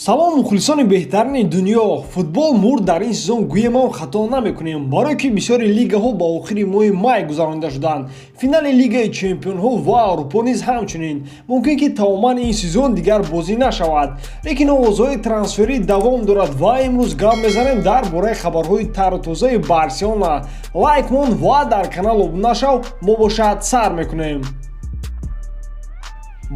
салом мухлисони беҳтарини дунё. Футбол мурд дар ин сезон гӯем ҳам хато намекунем, барое ки бисёри лигаҳо ба охири моҳи май гузаронида шуданд. Финали лигаи чемпионҳо ва аврупо низ ҳамчунин. Мумкин ки тамоман ин сезон дигар бозӣ нашавад, лекин овозҳои трансферӣ давом дорад ва имрӯз гап мезанем дар бораи хабарҳои тару тозаи Барселона. Лайк мон ва дар канал обуна шав, мо бошад сар мекунем.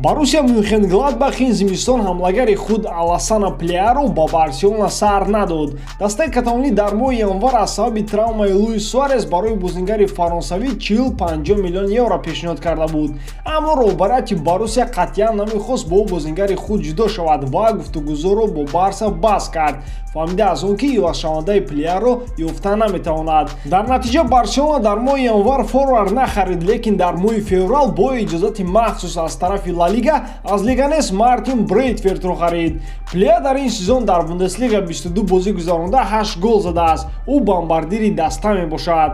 Боруссия Мюнхен-Гладбах ин зимистон ҳамлагари худ Алассана Плеяро ба Барселона сар надод. Дастаи каталонӣ дар моҳи январ аз сабаби травмаи Луис Суарес барои бозингари фаронсавӣ 40-50 миллион евро пешниҳод карда буд. Аммо роҳбарияти Боруссия қатъиян намехост бо бозингари худ ҷудо шавад ва гуфтугузорро бо Барса баст кард, фаҳмида аз он ки ивазшавандаи Плеяро ёфта наметавонад. Дар натиҷа Барселона дар моҳи январ форвард нахарид, лекин дар моҳи феврал бо иҷозати махсус аз тарафи Лига аз Лиганес Мартин Брейтфертро харид. Плея дар ин сезон дар Бундеслига 22 бозӣ гузаронда 8 гол задааст. Ӯ бомбардири даста мебошад.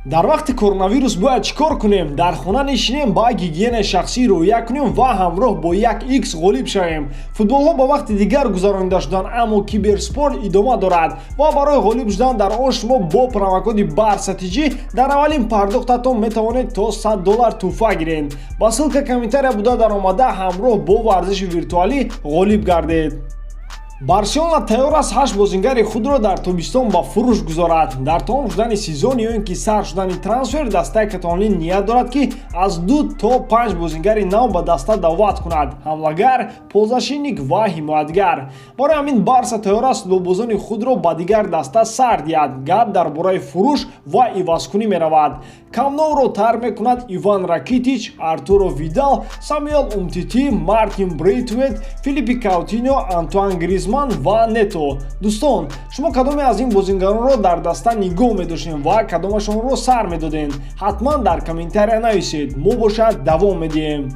Дар вақти коронавирус бояд чӣ кор кунем? Дар хона нишинем, ба гигиенаи шахсӣ роъя кунем ва ҳамроҳ бо 1x ғолиб шавем. Футболҳо ба вақти дигар гузаронида шуданд, аммо киберспорт идома дорад ва барои ғолиб шудан дар он шумо бо промокоди BARSATG дар аввалин пардохтатон метавонед то $100 тӯҳфа гиред. Ба ссилка комментария буда даромада ҳамроҳ бо варзиши виртуалӣ ғолиб гардед. Барселона тайёр аст 8 бозингари худро дар тобистон ба фурӯш гузорад. Дар тамом шудани сезон ё ин ки сар шудани трансфер, дастаи каталонӣ ният дорад ки аз 2 то 5 бозингари нав ба даста даъват кунад: ҳамлагар, ползашинник ва ҳимоятгар. Барои ҳамин Барса тайёр аст футболбозони худро ба дигар даста сар диҳад. Гап дар бораи фурӯш ва ивазкунӣ меравад. Камновро тарк мекунад Иван Ракитич, Артуро Видал, Самуэл Умтити, Мартин Брейтвейт, Филиппи Каутиньо, Антуан Гризман ва Нето. Дӯстон, шумо кадоме аз ин бозингаронро дар даста нигоҳ медоштед ва кадомашонро сар медодед? Ҳатман дар комментария нависед. Мо бошад давом медиҳем.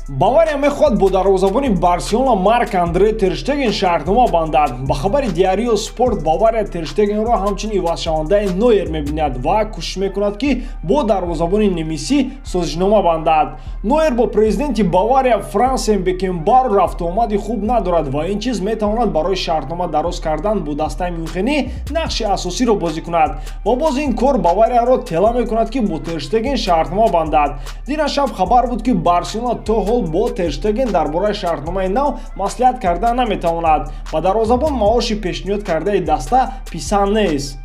Бавария мехоҳад бо дарвозабони Барселона Марк Андре Тер Штеген шартнома бандад. Ба хабари Диарио Спорт, Бавария Тер Штегенро ҳамчун ивазшавандаи Нойер мебинад ва кӯшиш мекунад ки бо дарвозабони немисӣ созишнома бандад. Нойер бо президенти Бавария Франсен Бекенбауэр рафтуомади хуб надорад ва ин чиз метавонад барои шартнома дароз кардан бо дастаи Мюнхенӣ нақши асосиро бозӣ кунад. Бо бози ин кор Баварияро тела мекунад ки бо Тер Штеген шартнома бандад. Дина шаб хабар буд ки Барселона то бо Тер Штеген дар бораи шартномаи нав маслиҳат карда наметавонад. Ба дарвозабон маоши пешниҳод кардаи даста писанд нест.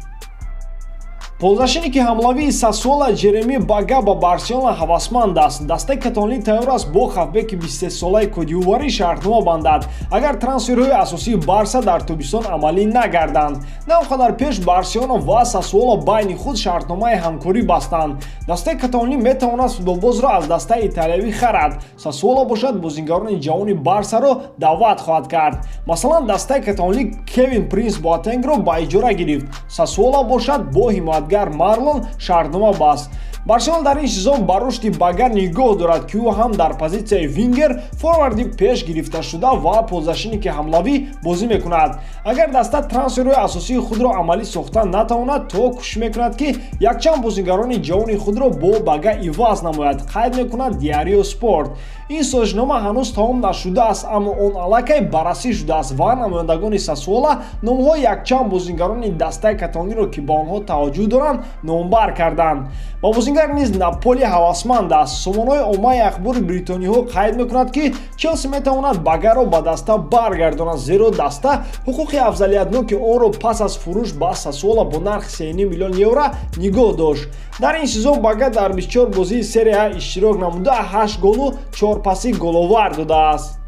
Ползашинники ҳамлавии Сасуола Джереми Бага ба Барселона ҳавасманд аст. Дастаи каталонӣ тайёр аст бо хавбеки 23-солаи кодиёварӣ шартнома бандад, агар трансферҳои асосии Барса дар тобистон амалӣ нагарданд. Навқадар пеш Барселона ва Сасуола байни худ шартномаи ҳамкорӣ бастанд. Дастаи каталонӣ метавонад футболбозро аз дастаи италиявӣ харад. Сасуола бошад бозингарони ҷавони Барсаро даъват хоҳад кард. Масалан, дастаи каталонӣ Кевин Принс Боатенгро ба иҷора гирифт. Сасуола бошад бо ҳимоят Марлон шартнома баст. Барселона дар ин сезон ба рушди Бага нигоҳ дорад ки ӯ ҳам дар позитсияи вингер, форварди пеш гирифташуда ва ползашинники ҳамлавӣ бозӣ мекунад. Агар даста трансферҳои асосии худро амалӣ сохта натавонад, то кӯшиш мекунад ки якчанд бозингарони ҷавони худро бо Бага иваз намояд, қайд мекунад Диарио Спорт. Ин созишнома ҳанӯз тамом нашудааст, аммо он аллакай баррасӣ шудааст ва намояндагони Сасуола номҳои якчанд бозингарони дастаи каталониро ки ба онҳо таваҷҷӯҳ доранд номбар карданд. Ба бозингар низ Наполи ҳавасманд аст. Сомонаи оммаи ахбори бритониҳо қайд мекунад ки Челси метавонад Багаро ба даста баргардонад, зеро даста ҳуқуқи афзалиятноки онро пас аз фурӯш ба Сасуола бо нархи 3,5 миллион евро нигоҳ дошт. Дар ин сезон Бага дар 24 бозии серия А иштирок намуда 8 голу 4 паси головар додааст.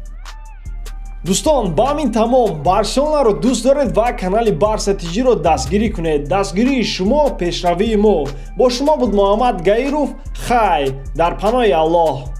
Дӯстон, ба ҳамин тамом. Барселонаро дӯст доред ва канали BARSATG-ро дастгирӣ кунед. Дастгирии шумо, пешравии мо. Бо шумо буд Муҳаммад Гаиров. Хай, дар паноҳи Аллоҳ.